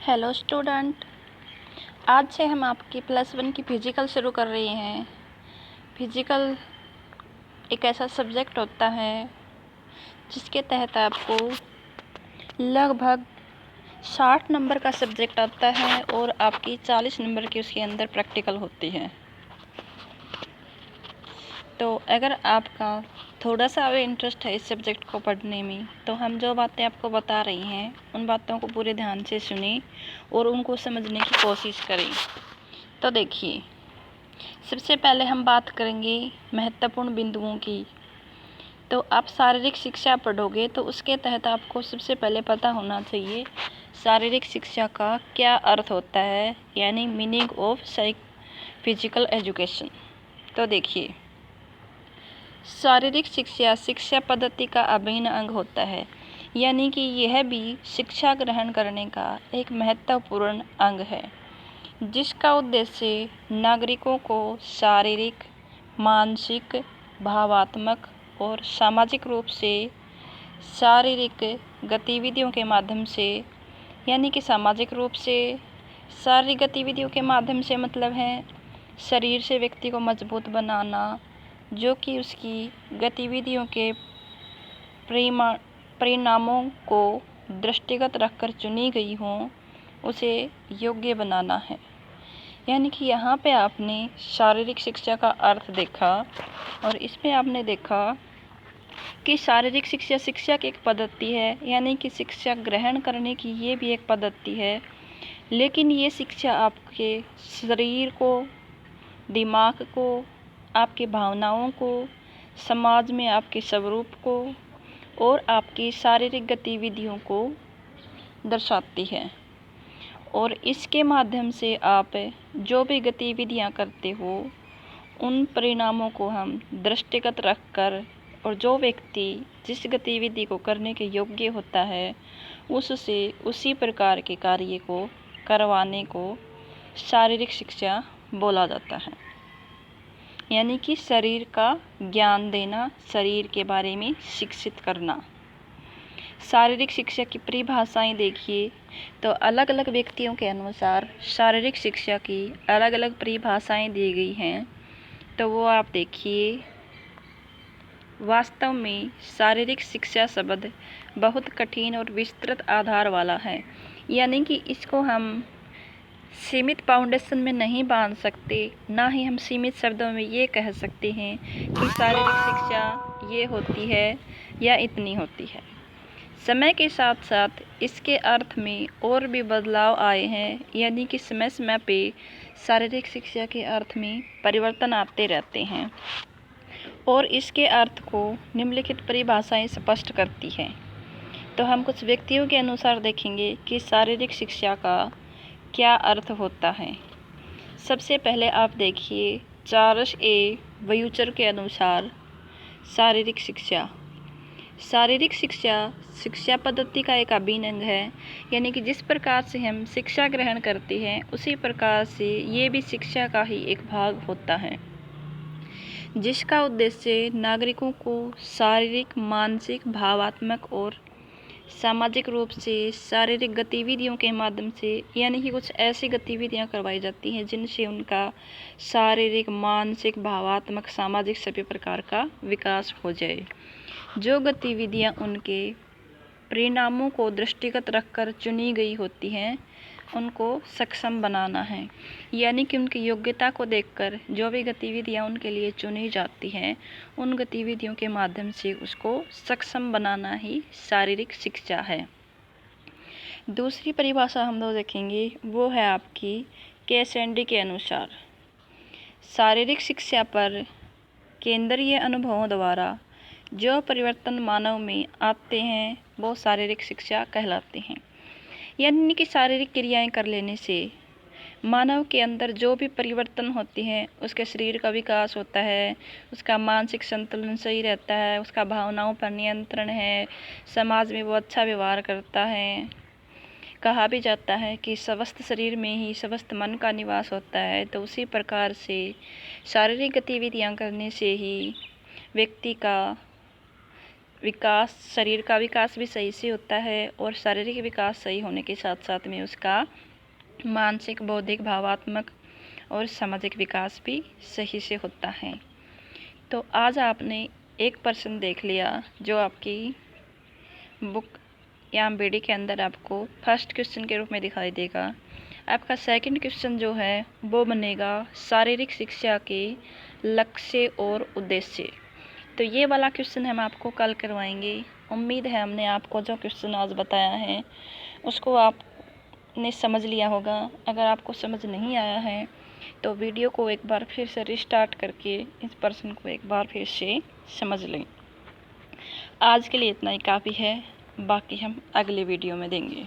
Hello student, आज से हम आपकी +1 की फिजिकल शुरू कर रहे हैं। फिजिकल एक ऐसा सब्जेक्ट होता है जिसके तहत आपको लगभग 60 नंबर का सब्जेक्ट आता है और आपकी 40 नंबर की उसके अंदर प्रैक्टिकल होती है। तो अगर आपका थोड़ा सा भी इंटरेस्ट है इस सब्जेक्ट को पढ़ने में, तो हम जो बातें आपको बता रही हैं उन बातों को पूरे ध्यान से सुनें और उनको समझने की कोशिश करें। तो देखिए, सबसे पहले हम बात करेंगे महत्वपूर्ण बिंदुओं की। तो आप शारीरिक शिक्षा पढ़ोगे तो उसके तहत आपको सबसे पहले पता होना चाहिए शारीरिक शिक्षा का क्या अर्थ होता है, यानी मीनिंग ऑफ फिजिकल एजुकेशन। तो देखिए, शारीरिक शिक्षा शिक्षा पद्धति का अभिन्न अंग होता है, यानी कि यह भी शिक्षा ग्रहण करने का एक महत्वपूर्ण अंग है, जिसका उद्देश्य नागरिकों को शारीरिक, मानसिक, भावात्मक और सामाजिक रूप से शारीरिक गतिविधियों के माध्यम से, यानी कि सामाजिक रूप से शारीरिक गतिविधियों के माध्यम से मतलब है शरीर से व्यक्ति को मजबूत बनाना, जो कि उसकी गतिविधियों के परिणामों को दृष्टिगत रखकर चुनी गई हों, उसे योग्य बनाना है। यानी कि यहाँ पे आपने शारीरिक शिक्षा का अर्थ देखा और इसमें आपने देखा कि शारीरिक शिक्षा शिक्षा की एक पद्धति है, यानी कि शिक्षा ग्रहण करने की ये भी एक पद्धति है, लेकिन ये शिक्षा आपके शरीर को, दिमाग को, आपकी भावनाओं को, समाज में आपके स्वरूप को और आपकी शारीरिक गतिविधियों को दर्शाती है। और इसके माध्यम से आप जो भी गतिविधियां करते हो उन परिणामों को हम दृष्टिगत रखकर, और जो व्यक्ति जिस गतिविधि को करने के योग्य होता है उससे उसी प्रकार के कार्य को करवाने को शारीरिक शिक्षा बोला जाता है। यानी कि शरीर का ज्ञान देना, शरीर के बारे में शिक्षित करना। शारीरिक शिक्षा की परिभाषाएं देखिए, तो अलग अलग व्यक्तियों के अनुसार शारीरिक शिक्षा की अलग अलग परिभाषाएं दी गई हैं। तो वो आप देखिए। वास्तव में शारीरिक शिक्षा शब्द बहुत कठिन और विस्तृत आधार वाला है, यानी कि इसको हम सीमित फाउंडेशन में नहीं बांध सकते, ना ही हम सीमित शब्दों में ये कह सकते हैं कि शारीरिक शिक्षा ये होती है या इतनी होती है। समय के साथ साथ इसके अर्थ में और भी बदलाव आए हैं, यानी कि समय समय पे शारीरिक शिक्षा के अर्थ में परिवर्तन आते रहते हैं और इसके अर्थ को निम्नलिखित परिभाषाएं स्पष्ट करती हैं। तो हम कुछ व्यक्तियों के अनुसार देखेंगे कि शारीरिक शिक्षा का क्या अर्थ होता है। सबसे पहले आप देखिए, चार्ल्स ए व्यूचर के अनुसार शारीरिक शिक्षा शिक्षा पद्धति का एक अभिन्न अंग है, यानी कि जिस प्रकार से हम शिक्षा ग्रहण करते हैं उसी प्रकार से ये भी शिक्षा का ही एक भाग होता है, जिसका उद्देश्य नागरिकों को शारीरिक, मानसिक, भावात्मक और सामाजिक रूप से शारीरिक गतिविधियों के माध्यम से, यानी कि कुछ ऐसी गतिविधियां करवाई जाती हैं जिनसे उनका शारीरिक, मानसिक, भावात्मक, सामाजिक सभी प्रकार का विकास हो जाए। जो गतिविधियां उनके परिणामों को दृष्टिगत रखकर चुनी गई होती हैं उनको सक्षम बनाना है, यानी कि उनकी योग्यता को देखकर जो भी गतिविधियां उनके लिए चुनी जाती हैं उन गतिविधियों के माध्यम से उसको सक्षम बनाना ही शारीरिक शिक्षा है। दूसरी परिभाषा हम लोग देखेंगे, वो है आपकी कैसेंडी के अनुसार शारीरिक शिक्षा पर केंद्रीय अनुभवों द्वारा जो परिवर्तन मानव में आते हैं वो शारीरिक शिक्षा कहलाते हैं। यानी कि शारीरिक क्रियाएं कर लेने से मानव के अंदर जो भी परिवर्तन होती हैं, उसके शरीर का विकास होता है, उसका मानसिक संतुलन सही रहता है, उसका भावनाओं पर नियंत्रण है, समाज में वो अच्छा व्यवहार करता है। कहा भी जाता है कि स्वस्थ शरीर में ही स्वस्थ मन का निवास होता है। तो उसी प्रकार से शारीरिक गतिविधियां करने से ही व्यक्ति का विकास, शरीर का विकास भी सही से होता है और शारीरिक विकास सही होने के साथ साथ में उसका मानसिक, बौद्धिक, भावात्मक और सामाजिक विकास भी सही से होता है। तो आज आपने एक प्रश्न देख लिया जो आपकी बुक या एमबीडी के अंदर आपको फर्स्ट क्वेश्चन के रूप में दिखाई देगा। आपका सेकंड क्वेश्चन जो है वो बनेगा शारीरिक शिक्षा के लक्ष्य और उद्देश्य। तो ये वाला क्वेश्चन हम आपको कल करवाएंगे। उम्मीद है हमने आपको जो क्वेश्चन आज बताया है उसको आपने समझ लिया होगा। अगर आपको समझ नहीं आया है तो वीडियो को एक बार फिर से रिस्टार्ट करके इस प्रश्न को एक बार फिर से समझ लें। आज के लिए इतना ही काफ़ी है, बाकी हम अगले वीडियो में देंगे।